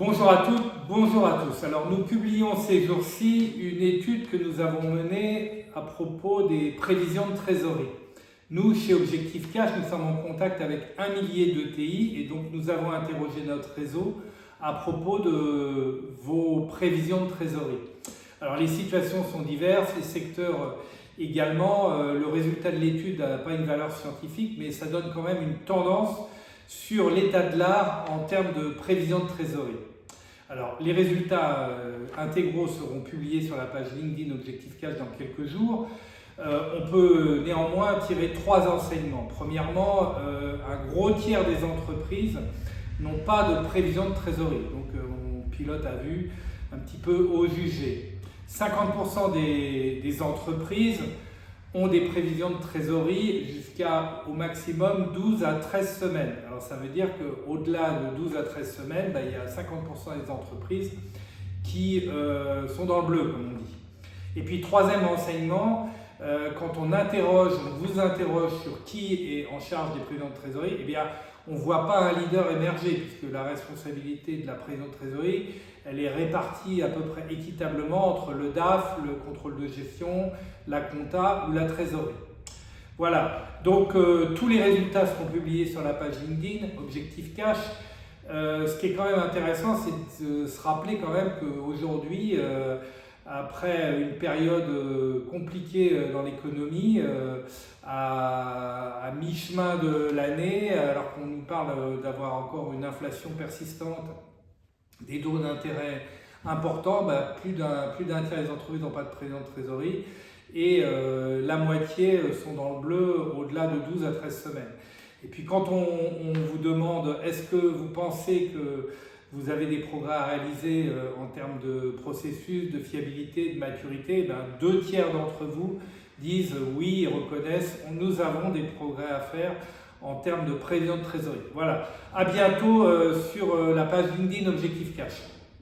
Bonjour à toutes, bonjour à tous. Alors nous publions ces jours-ci une étude que nous avons menée à propos des prévisions de trésorerie. Nous, chez Objectif Cash, nous sommes en contact avec 1 millier d'ETI et donc nous avons interrogé notre réseau à propos de vos prévisions de trésorerie. Alors les situations sont diverses, les secteurs également. Le résultat de l'étude n'a pas une valeur scientifique, mais ça donne quand même une tendance sur l'état de l'art en termes de prévision de trésorerie. Alors, les résultats intégraux seront publiés sur la page LinkedIn Objectif Cash dans quelques jours. On peut néanmoins tirer 3 enseignements. Premièrement, un gros tiers des entreprises n'ont pas de prévision de trésorerie. Donc, on pilote à vue un petit peu au jugé. 50% des entreprises ont des prévisions de trésorerie jusqu'à au maximum 12 à 13 semaines. Alors ça veut dire qu'au-delà de 12 à 13 semaines, il y a 50% des entreprises qui sont dans le bleu, comme on dit. Et puis troisième enseignement, quand on vous interroge sur qui est en charge des prévisions de trésorerie, eh bien, on ne voit pas un leader émerger, puisque la responsabilité de la prévision de trésorerie, elle est répartie à peu près équitablement entre le DAF, le contrôle de gestion, la compta ou la trésorerie. Voilà, donc tous les résultats seront publiés sur la page LinkedIn, Objectif Cash. Ce qui est quand même intéressant, c'est de se rappeler quand même qu'aujourd'hui, après une période compliquée dans l'économie, à mi-chemin de l'année, alors qu'on nous parle d'avoir encore une inflation persistante, des taux d'intérêt importants, plus d'un tiers des entreprises n'ont pas de prévision de trésorerie et la moitié sont dans le bleu au-delà de 12 à 13 semaines. Et puis quand on vous demande est-ce que vous pensez que vous avez des progrès à réaliser en termes de processus, de fiabilité, de maturité, 2 tiers d'entre vous disent oui, ils reconnaissent, nous avons des progrès à faire en termes de prévision de trésorerie. Voilà, à bientôt sur la page LinkedIn Objectif Cash.